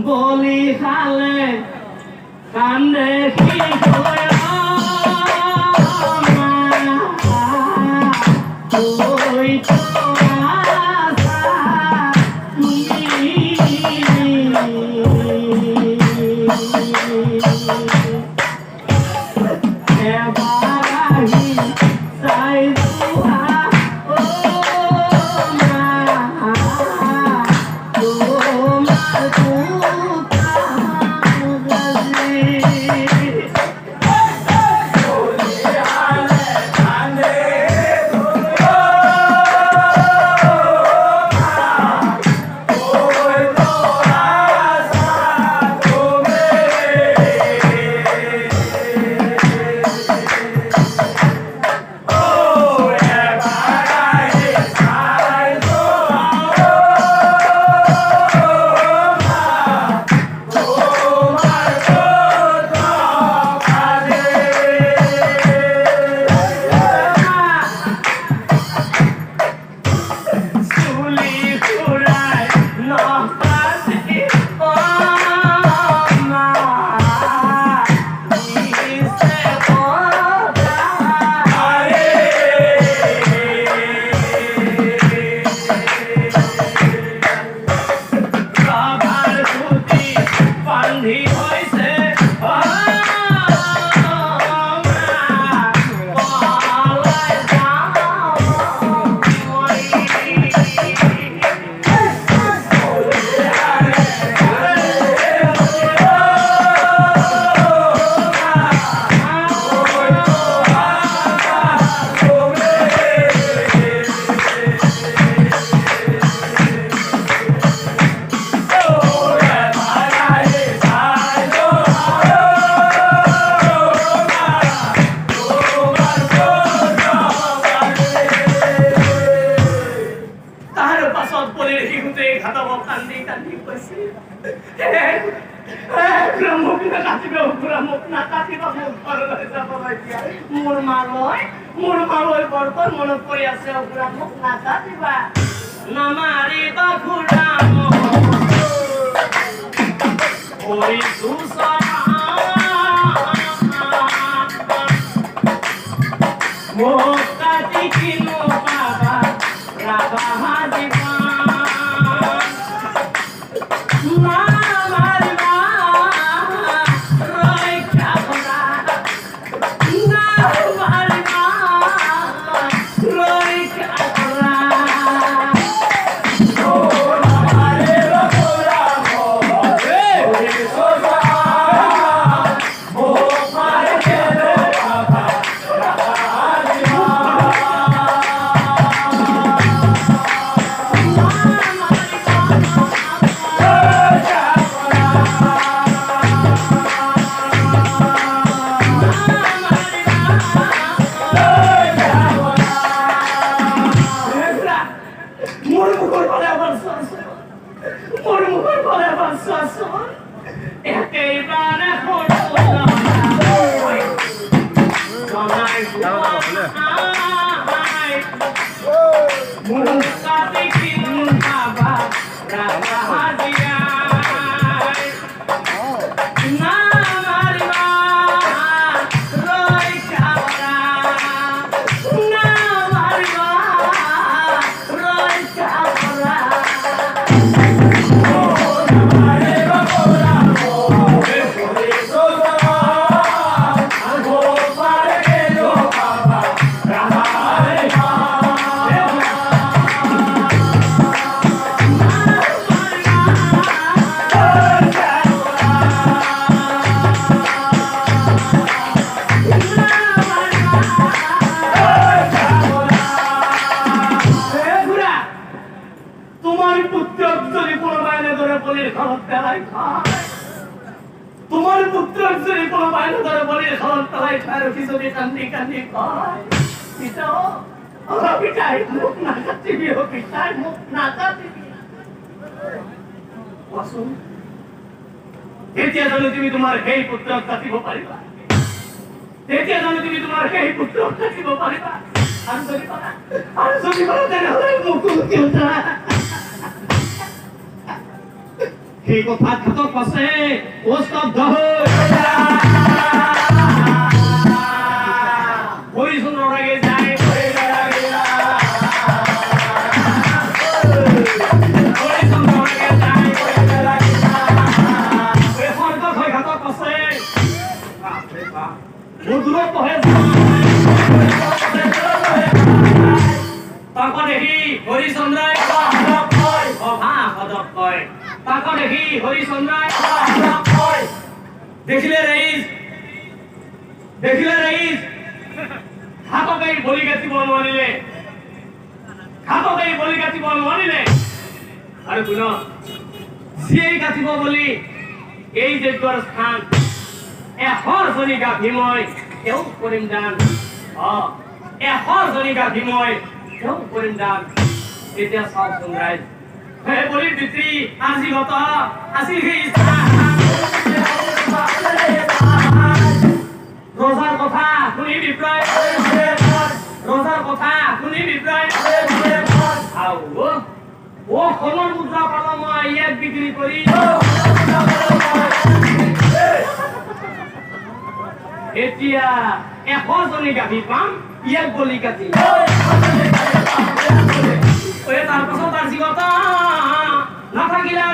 বলি খালে কান্দে কি ওই তো মোৰ মালৈ বৰ্তন মনত পৰি আছে অপুৰা মোক নাকাটিবা নামাৰিবা ঘূৰা ঐ মোক কাটি কিনো পাবা ৰাবা হাজিবা তোমার পুত্র যদি কোনো বাইরে ধরে বলি খাওয়ার তলায় খায় পিছনে কান্দি কান্দি কয় পিটাও ওরা পিটাই মুখ না কাটিবি ও পিটাই মুখ না কাটিবি আসুন এতিয়া জানো তুমি তোমার সেই পুত্রক কাটিব পাৰিবা তেতিয়া জানো তুমি তোমাৰ সেই পুত্ৰক কাটিব পাৰিবা আর যদি বলো তাহলে মুকুল কেউ না সেই কথা ঘাতক আছে ওস্তব্ধ হরিচন্দ্র রাগে যায় হরিচন্দ্র রাগে যায় সর্গ হয় ঘাতক আছে দূরত্ব হয়ে তখন দেখি হরিচন্দ্রায় অভাব কয় তখন দেখি হরিচন্দ্রায় দেখিলে রাইস ঘাতকাই বলি গাছি বল মানিলে আরে শুন যিয়েই গাছিব বলি এই যজ্ঞৰ স্থান এশজনী গাভী মই তেওঁ কৰিম দান এশজনী গাভী মই তেওঁ কৰিম দান এতিয়া চাওকচোন ৰাইজ হে বলি পিতৃ আজি গত আছিল সেই ৰজাৰ কথা শুনি বিপ্ৰয় ও সোণৰ মুদ্ৰা পালো মই ইয়াক বিক্ৰী কৰি এতিয়া এশজনী গাভী পাম ইয়াক বলি কাটি তাৰ পাছত তাৰ জীৱত নাথাকিলে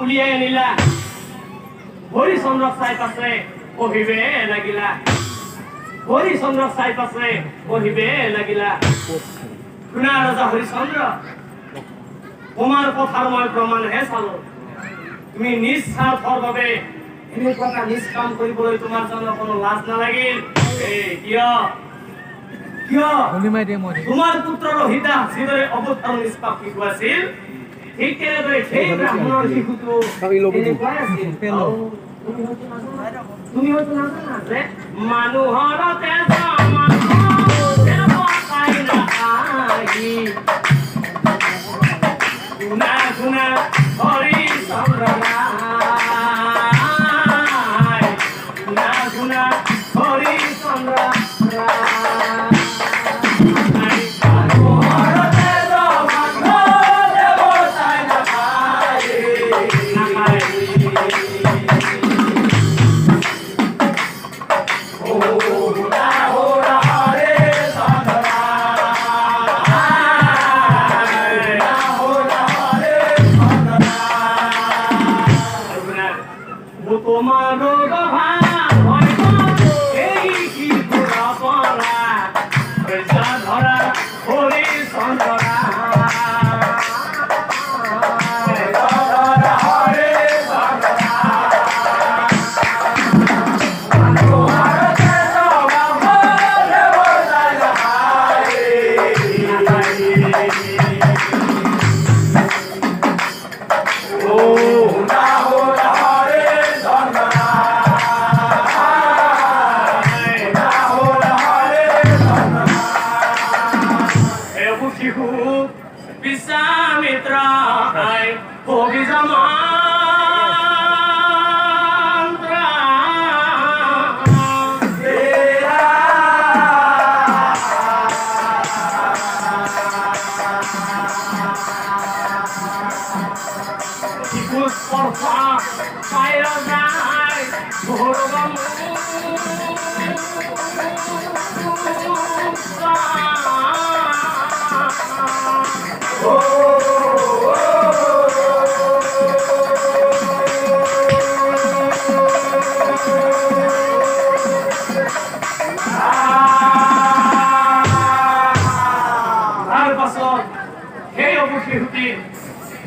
উলিয়াই আনিলা হৰিচন্দ্ৰক চাই পাছে বহিবে লাগিলা হৰিচন্দ্ৰক চাই পাছে বহিবে লাগিলা শুনা ৰজা হৰিচন্দ্ৰ তোমাৰ কথাৰ মই প্ৰমাণহে চালো তুমি নিজ স্বাৰ্থৰ বাবে এনেকুৱা নিজ কাম কৰিবলৈ তোমাৰ জানো কোনো লাজ নালাগিল কিয় তোমাৰ পুত্ৰ ৰহিতা যিদৰে অবুধ আৰু নিষ্পাপ শিশু আছিল ঠিক তেনেদৰে সেই ব্ৰাহ্মণৰ শিশুটো এনেকুৱাই আছিল তুমি হয়তো নাজানা যে মানুহৰ তেজ শুনা শুনা হৰিচন্দ্ৰ শুনা শুনা হৰিচন্দ্ৰ তোমার রোগ ভাল হইব এই কি পুরা পলা পয়সা ধরা হরিচন্দ্রা Visamitra ay Hobizamantra Ikus porfa kaya nai Bhorogamu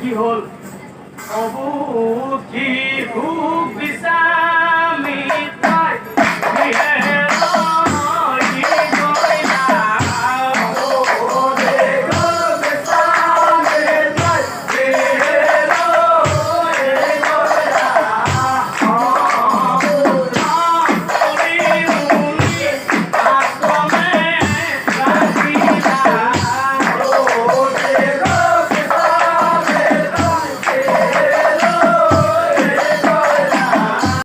কি হল অবু